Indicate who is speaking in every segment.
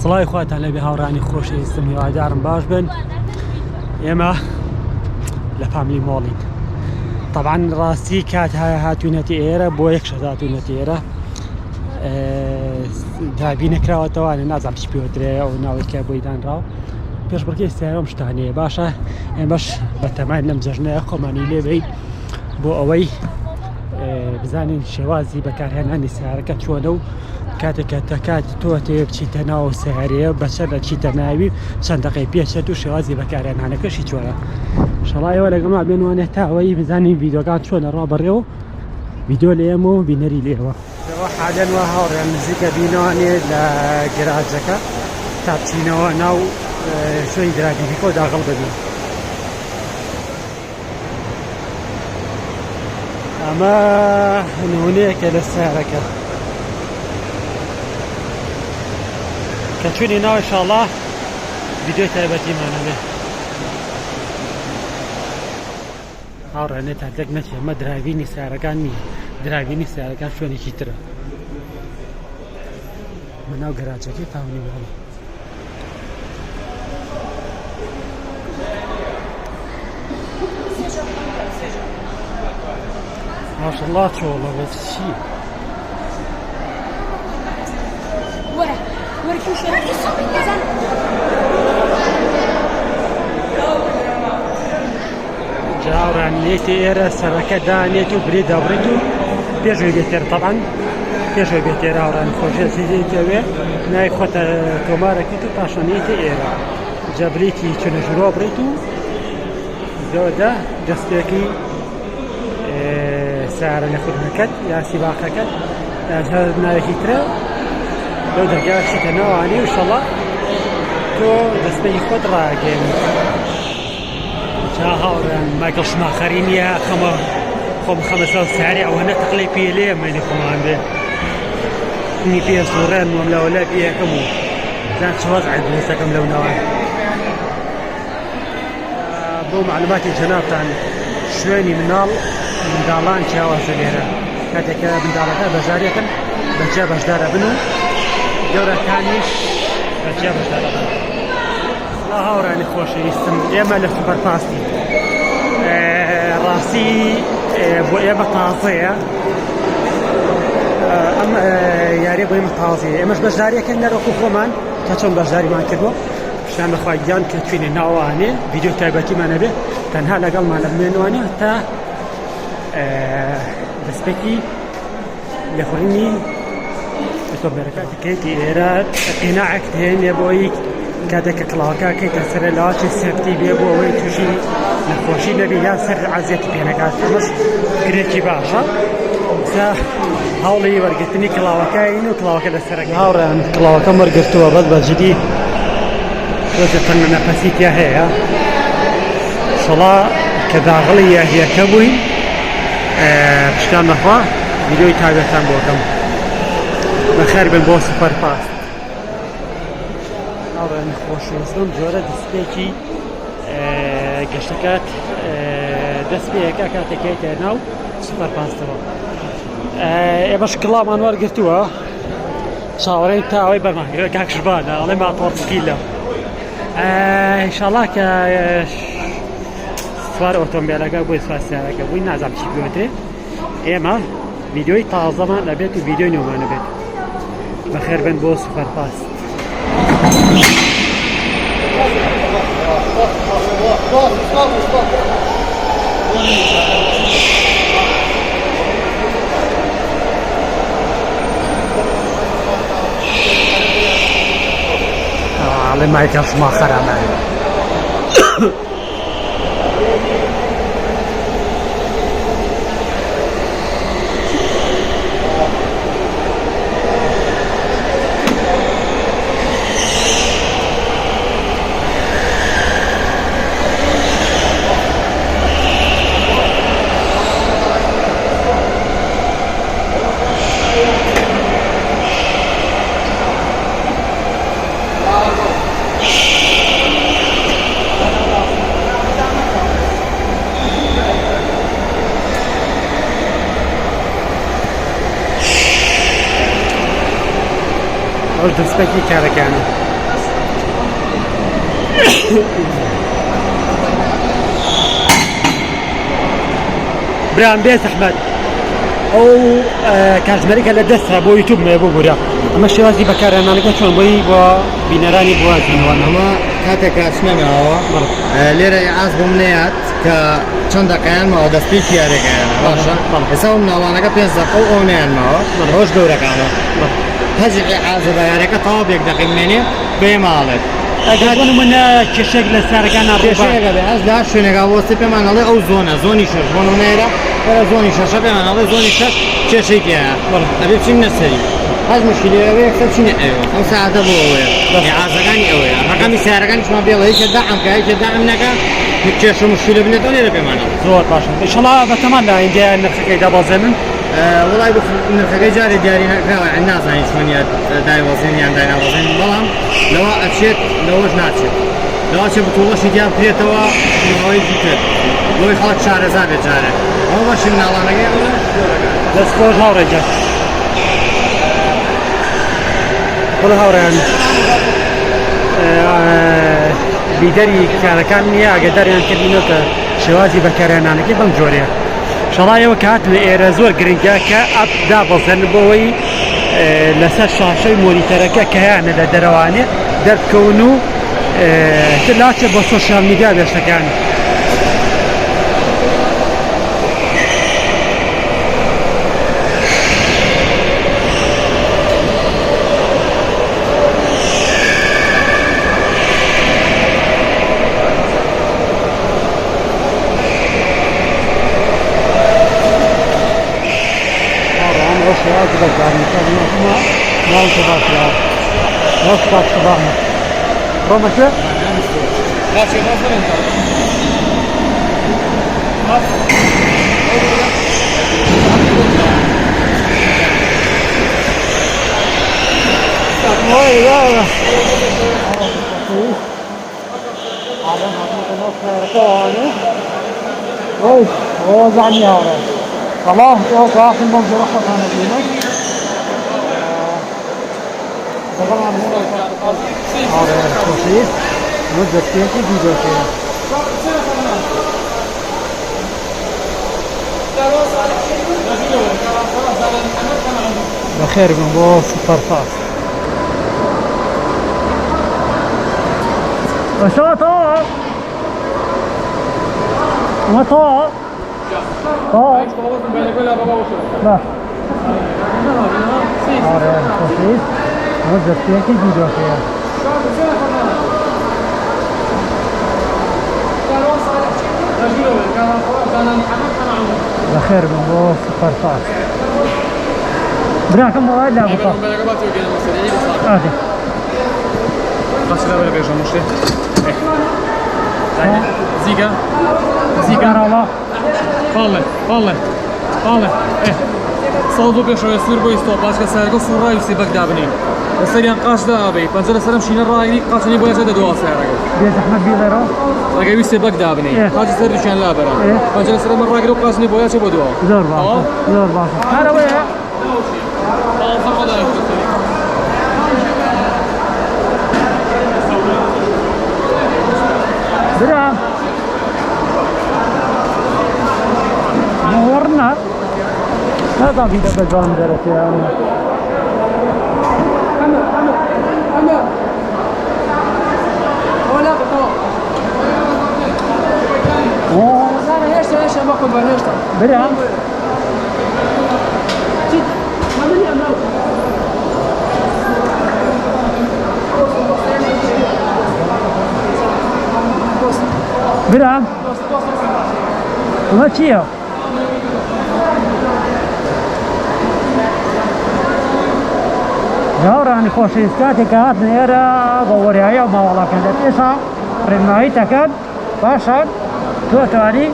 Speaker 1: سڵای خواتان لەبێ هاوڕانی خۆشەویستم هیوادارم باش بن. ئێمە لە فامیلی مۆڵین. طبعا ڕاستی کات هاتوونەتی ئێرە بۆ یەک شەش هاتوونەتی ئێرە دابی نەکراوەتەوانە نازانم چی پێوترێ ئەو ناوەیە بۆی دانراوە پێش بڕکەی سیارەم شتانەیە باشە ئێمەش بەتەمان لەم جەژنەیە خۆمانی لێبین بۆ ئەوەی بزانین شێوازی بەکارهێنانی سیارەکە چۆنە و کاتێکە تەکات تۆ تێ بچیتە ناو سیارەیە بەچە دەچیتە ناوی چەند دەقەی پێچێت و شێوازی بەکارهێنانەکەشی چۆنە. شەڵایەوە لەگەڵما بێنوانێت تا ئەوەی بزانین ڤیدیۆکان چۆنە ڕابڕێ و ڤیدیۆ لە ئێمە و بینەری لێەوە. حالەن وە هاوڕێن نزیکە بینەوانێت لە گەراجەکە تا بچینەوە ناو شوێی درابینەکە و داغڵ ببین. ئەمە نمونەیەکە لە سیارەکە کە چوونی ناو ئینشاڵڵا ڤیدیۆی تایبەتیمانە بێ. هاوڕێنێت تاکێک نەچێ ئەمە دراڤینی سیارەکان نییە، دراڤینی سیارەکان شوێنێکی ترە. من ناو گەراجەکەی فامیلی مۆڵە. ماشەڵڵا چۆڵە بەس چی؟ جاوڕان لێتی ئێرە سەرەکە دانێت و برێ دابڕێت و پێشوی بێتێر طبعاً پێشوی بێتێر هاوڕان خۆشێتەوێ نای خۆتە تۆمارەکەیت و پاشانێتی ئێرە جەبرێتی چونە ژورۆ بڕێت و زۆردا دەستێکی سیارە لە خودنەکەت یا سیباقەکەت هەر ناوێکی ترە لەو دەرگاچیتە ناوانی و شەڵا تۆ دەستپێی خۆت ڕاگەێنیت. جا هاوڕێن مایکڵ شماخەری نییە خۆم خەمەسە و سیارێ ئەوەنە تەقلەی پێ لێ مەینی خۆمان بێ نی پێ سوڕێن وەم لەوەلا پێیەکەم و زان چوەز عیدنیسەکەم لەو ناوە. بۆ معلوماتی جەنابتان شوێنی منداڵان چاوازە لێرە کاتێکە منداڵەکە بەژاریەکەن بەجێ بەشدارە بن و گەورەکانیش بەجێ بەشدارە بن. هاوڕانی خۆشەویستم ئێمە لە سوپەرپاستی ڕاستی بۆ ئێمە تازەیە ئەم یاری بۆ ئێمە تازەیە ئێمەش بەشداریەکەن نەرۆکو خۆمان تا چۆن بەشداریمان کردووە شتان بەخوای گیان کە توێنێ ناوانێ ڤیدیۆ تایبەتیمانە بێ تەنها لەگەڵمان لە بمێنوانێ تا دەستپێکی لێخوڕینی ئۆتۆمبیلەکەتی ئێرە قیناعێک هێنێ بۆی کاتێککە کڵاوەکە کەیتە سەرە لاواتی سێفتی بێ بۆ ئەوەی تووشی نەخۆشی نەبی یا سەر عەزیەتی پێنەکات. ئەمەش گرێکی باشە هەوڵی وەرگرتنی کڵاوەکەین و کڵاوەکە لەسەرەکە. هاوڕێن کڵاوەکەم وەرگرتووە بەس بەجددی تۆزە تەنە نەفەسیتیا هەیە شەڵا کە داغڵی یاهیەکە بووین پشتان نەخوا ڤیدیۆی تایبەتان بۆکەم. بەخێر بن بۆ سوپەرپاست. هاوڕێنی خۆشەویستم جۆرە دەستپێکی گەشتەکەت دەست پێیەکە کاتێکیتە ناو سوپەرپاستەوە. ئێمەش کڵامان وەرگرتووە چاوەڕێی تا ئەوەی بەرماگرێ کاکشبانە ئەڵێ ماتۆڕسکیلە ئینشاڵڵا کە سوار ئۆتۆمبیلەکە بۆی سوار سیارەکە بووی نازانم چی بێتێ ئێمە ڤیدیۆی تازەمان ئەبێت و ڤیدیۆی نێومانە بێت. بەخێر بن بۆ سوپەرپاست. ئەڵێ مایکڵ شماخەرامە ئەوش دەستپێکی کارەکانە. برام بيس أحمد أو كازمريكا لدستها بو يوتيوب ما يبو برا أما الشوازي بكار أنا لقيت شلون بوي بينراني بوازن
Speaker 2: أما كاتك أشمنا هو ليرة عاز بمنيات كشندا كان ما هو دستي فيها رجعنا باشا يسوون وانا كبيز زقو أونيان ما هو روش دورة كانوا هجي عاز بيارك طاب يقدر مني بمالك
Speaker 1: أقول من كشك لسارقنا
Speaker 2: كشك بس لا شو نقول سبب ما نلاقي أو زوني شر ونونيرا ولا زوني شر شبه ما نلاقي زوني شر كشك يا أبي بشين نسري هذا مشكلة أبي أكثر شيء أيوة أو ساعة بوه عازقاني أوي رقمي سارقاني شو ما بيلا هيك دعم كهيك دعم نكا نكشف مشكلة بنتوني ربي معنا
Speaker 1: زود باشا إن شاء الله بتمنى عندي نفسك إذا بازمن
Speaker 2: والله يبغى نرفق جاري جاري كوا الناس يعني شوية داي وزين يعني داي وزين والله لو أشيت لو وش ناتشت لو أشيت بطولة شيء جاب فيه توا ما يجيك لو يخلق شهر زاد جاره هو باش من الله نجي
Speaker 1: بس فوز هورجة كل هوران بيدري كان يا قدر يعني كلمة شوازي بكرنا أنا كيف بنجوريا شڵایەوە کە هاتن ئێرە زۆر گرنگە کە ئەپ دابەزێن بۆەوەی لەسەر شاشەی مۆنیتەرەکە کە یانە لە دەرەوانێ دەربکەون و لاچە بە سۆشیال میدیا بێشەکان. ما انتبهت لا ما انتبهت صباحنا روما شو؟
Speaker 2: لا شيء ما صار انت
Speaker 1: وزعني هذا خلاص وقع في المنظر اخر انا فينا هذا الخصيص مدة كيف فيديو كيف بخير من بو سوبر فاست وشو طاق ما طاق طاق لا هذا الخصيص مدة كيف فيديو كيف بخير من بو سوبر فاست براكم مواد لا بطاق هذه
Speaker 2: بس لا ولا بيجوا مشي زيجا
Speaker 1: رولا
Speaker 2: بالله صوتو بيشوا يصير بيستوب باشا سيرجو سورا يسي بغدادني السريان قاش ده ابي بنزل سلام شين الرايني قاشني بويا جد دوا سيرجو
Speaker 1: بيت احمد بيدرو
Speaker 2: رجع يسي بغدادني قاش سير شين لا برا بنزل سلام الرايني قاشني بويا جد دوا
Speaker 1: زور باص هذا ويا برا نورنا هذا في دبجان درتي يعني
Speaker 3: ولا بطاق انا ايش ما كنت بنشتغل
Speaker 1: برا برا وما تشيو جاوراني خوشویستکاتی که هات نیرا باوریایی و موالا کنده ایسا رنمایی تکن باشد تو توانی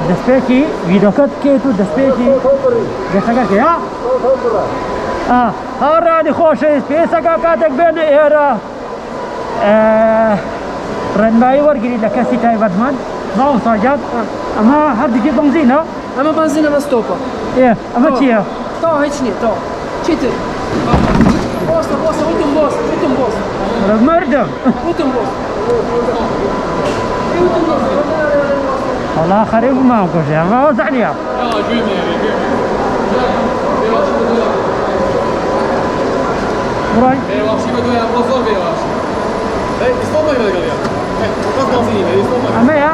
Speaker 1: دسپیچی ویدوکت که تو دسپیچی دستگاه که ها هارانی خوشویست پیسا که کاتک بین ایرا رنمایی ورگیری لکسی تایبتمن ما وصاجات اما هر دیگه بنزینه
Speaker 3: اما بنزين بس توبا
Speaker 1: ايه اما چیه
Speaker 3: تو هیچ نی تو چیتر بوس وانتم بوس
Speaker 1: مردم والله خريف ما انكش يعني ما وزعني يا اما يا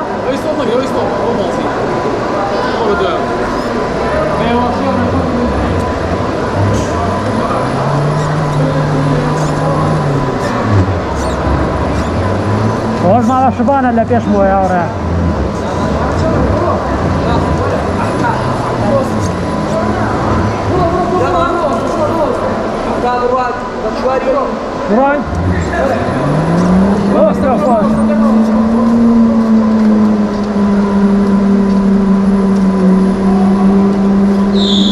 Speaker 1: وش ما شبان اللي بيشمو يا ورا راي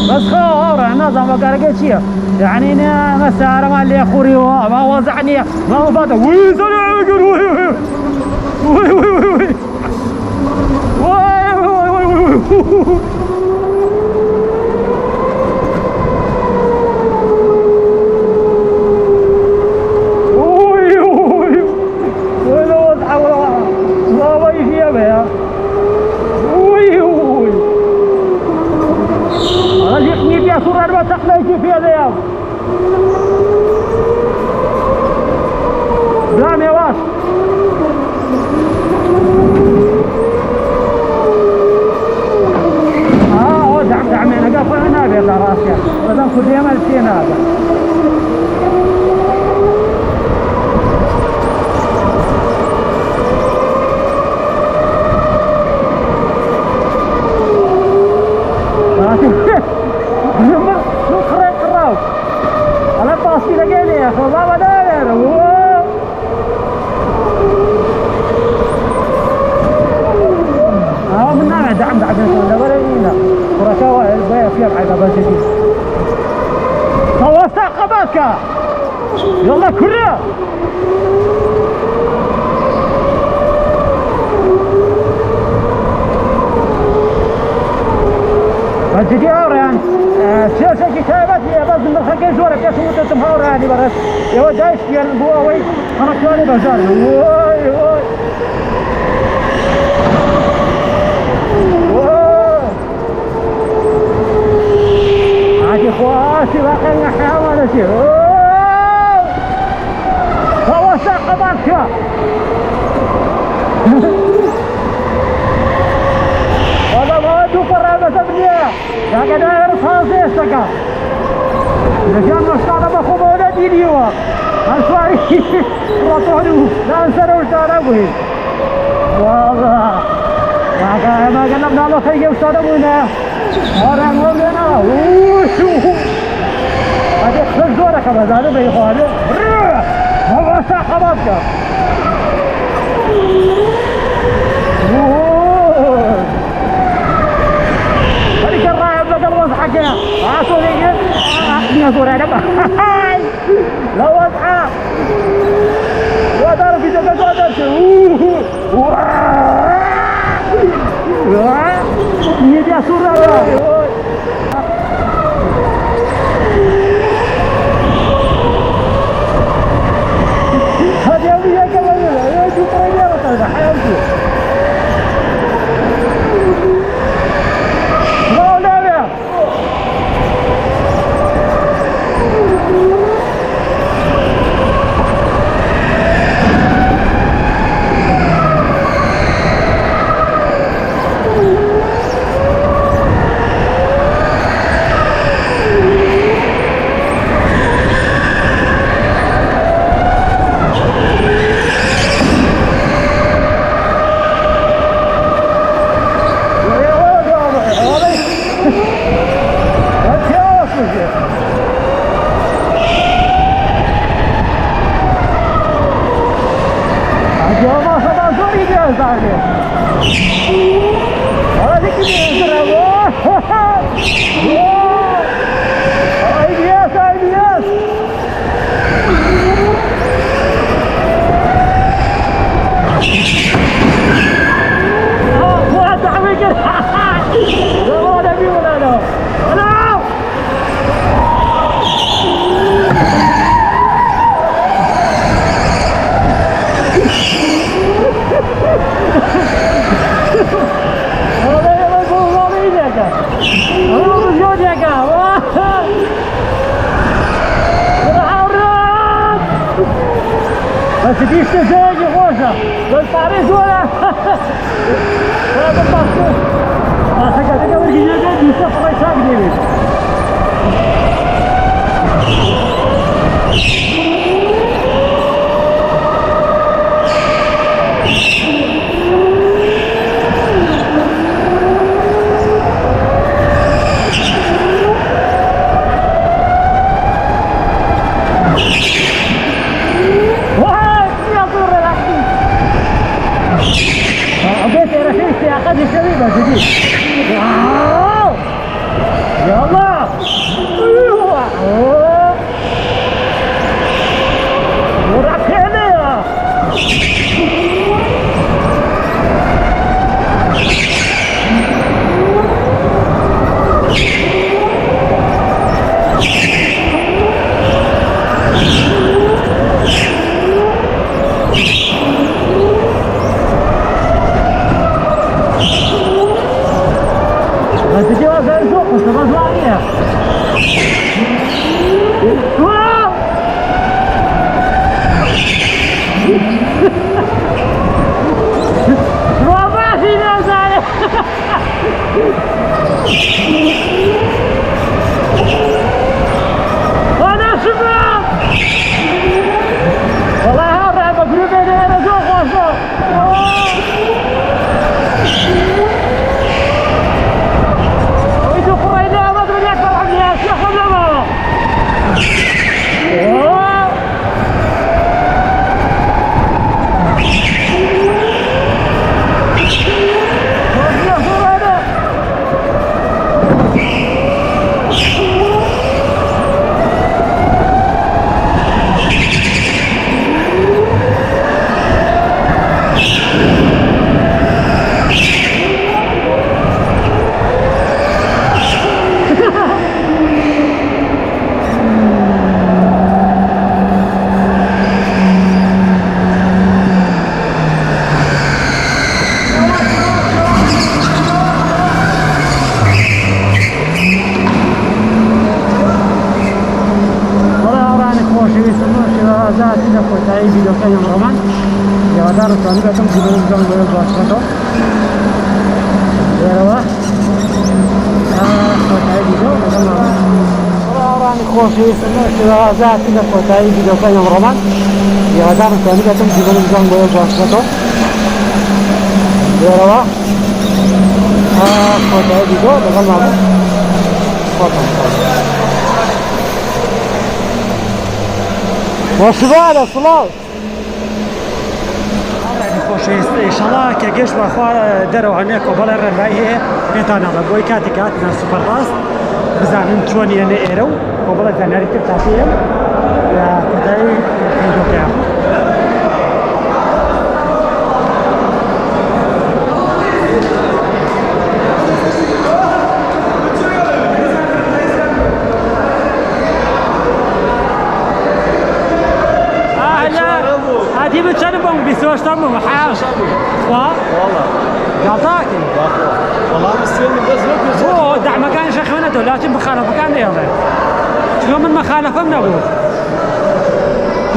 Speaker 1: بس خور انا زعما قال شيء يعني انا مسار ما اللي اخوري ما وزعني ما هو فاضي وي سلام وي وي وي وي في هذا بلام يا واش دعم انا قافل هنا بيطلع راسي بدل كل يوم الفين هذا باصي لقيني يا اخو بابا داير من نوع دعم ده ولا هنا وركوا البيع فيها حاجه بس دي خلصت عقباتك يلا كلها فجدي اوران سياسة كتابات هي بس من الخلق زورة كاسمو تتمهور يعني برس يو دايش يا البواوي انا كاني بزار وي وي عادي خواتي باقي نحاول شيء هو ساقباتك هذا ما ودو قرابة تبنيه يا كداير صاصي استقى رجال مشتاق بخبوله دينيوا الفاري رطولو لا انسروا اشتاربوه والله ما قلنا له خير اشتاربونا orang ngomongna wuh ada khazora ka bazar be khale هو ساقباتك هذيك الرايه بدل وضحكنا عاصوريه عقلنا صوره دابا لا وضحه ودار في دابا قدرت يدي صوره هذه هي كمان يا جو طياره حياتي بس تيجي زوجي خوشة بالطريق ولا ولا بالطريق ما سكت قبل جيجا يوسف الله يساق ديبي هذه شبيبة جديد واو يا الله ايوه وراك عليها تجيبها زي السوق بس غصب عليها واو ما ماشي ناس عليه انا شباب والله هذا مقلوب انا سوق وسوق Dar kami datang di belakang bos itu. Ya wah. Kota itu macam orang khusus semua sudah zat tidak kota di belakang Roman. Ya dar kami datang di belakang bos itu. Ya wah. Kota itu macam apa? Kota. Wasbala salat. ان شاء الله كجيش واخوة دروا هناك وبلا الرنايه بيتانا بوي كاتي كاتنا سوبر باس بزعمن شلون يعني ايرو وبلا زناري تاعتيهم يا كتاي جوكا هذه بتشربهم بيسوش تمهم حاول والله قاطعك
Speaker 4: والله مستني بس
Speaker 1: هو دع مكان شيخونته لكن مخالفه كان يلا شلون من مخالفه من ابوه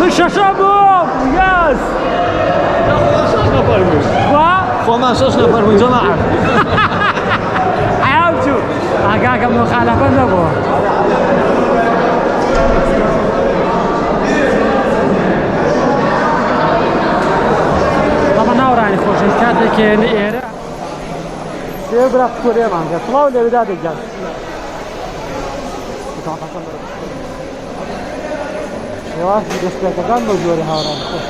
Speaker 1: مش شباب ياس
Speaker 4: شوش نفر من وما شوش نفر من جماعه
Speaker 1: حاولتوا اقاك مخالفه من ابوه يعني خوش كاتك يعني إيرا سيبرق كوريا مانجا طلعوا اللي بدأ الجال شواف دستة كان موجودة هورا خوش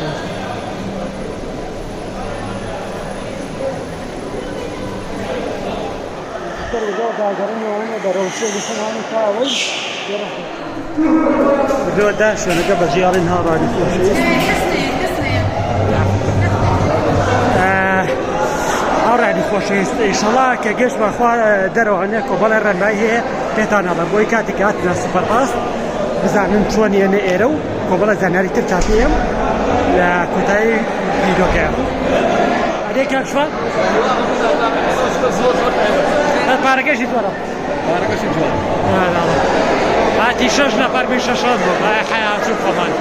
Speaker 1: ترجع داعرين وانا دروسي بسمعني كاوي بدو ده شو أنا قبل جيارين هورا خوش يعني خوش ان شاء الله كجيش واخوة دروا هناك وبلا الرنايه بيتانا بوي كاتي كاتنا سوبر باس بزعمن شلون يعني ايرو وبلا زناري تاعتيهم يا كتاي فيديو كام هذيك كم شوال باركش يتورا
Speaker 4: باركش يتورا
Speaker 1: لا هاتي شش نفر من شش رضو هاي حياة شوف كمان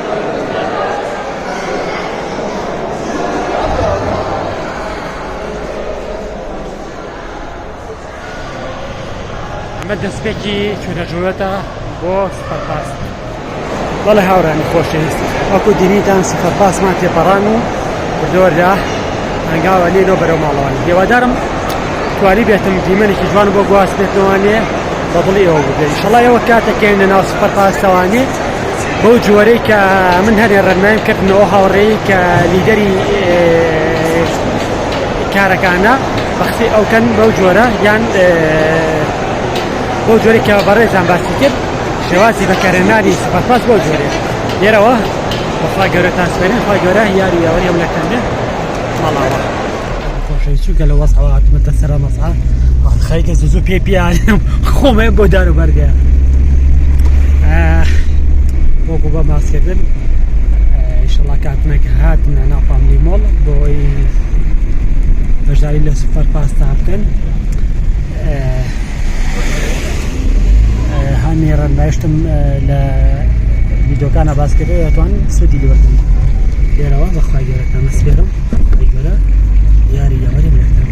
Speaker 1: ئەمە دەستپێکی چونەژوورەتە بۆ سوپەرپاس. بەڵێ هاوڕانی خۆشەویست وەکو دیریتان سوپەرپاسمان تێپەڕان و بردۆردا هەنگاوە لێنەوە بەرەو ماڵەوانی هێوادارم توانی بێتم دیمەنێکی جوان بۆ گواست بێتنەوەنێ بە دڵی ئەوە بگەین ئینشەڵا ئێوە کاتێکێن لە ناو سوپەرپاسەوانێ بەو جووەرەی کە من هەرێ ڕەنمایم کردنەوە هاوڕێی کە لیدەری کارەکانە بەخسی ئەوکەن بەو جۆرە یان بەو جۆرەی کە بەڕێزان باسی کرد شێوازی بەکارهێنانی سوپەرپاس بەو جۆرێ لێرەوە بەخوا گەورەتان سپێرین خوا گەورە یاری یاوەری هەولەکەندێ ماڵاوە خۆشەویستوکە لە وەسعەوە هاتمەتە سەرە مەسعە خەریکە زوو پێ پیانم خۆمەیە بۆ دار و بەردێ وەکو بە ماسکردن ئینشەڵا کاتنێک هاتنە ناو پاملی مۆڵ بۆی بەشداری لە سوپەرپاستا بکەن هەمی ڕەنمایشتم لە ڤیدۆکانە باسکردەوە دەتوانن سوودی لێوەرگن لێرەوە بەخوای گەورەتان سپێرم خی گەورە یاری یاوەری بێتن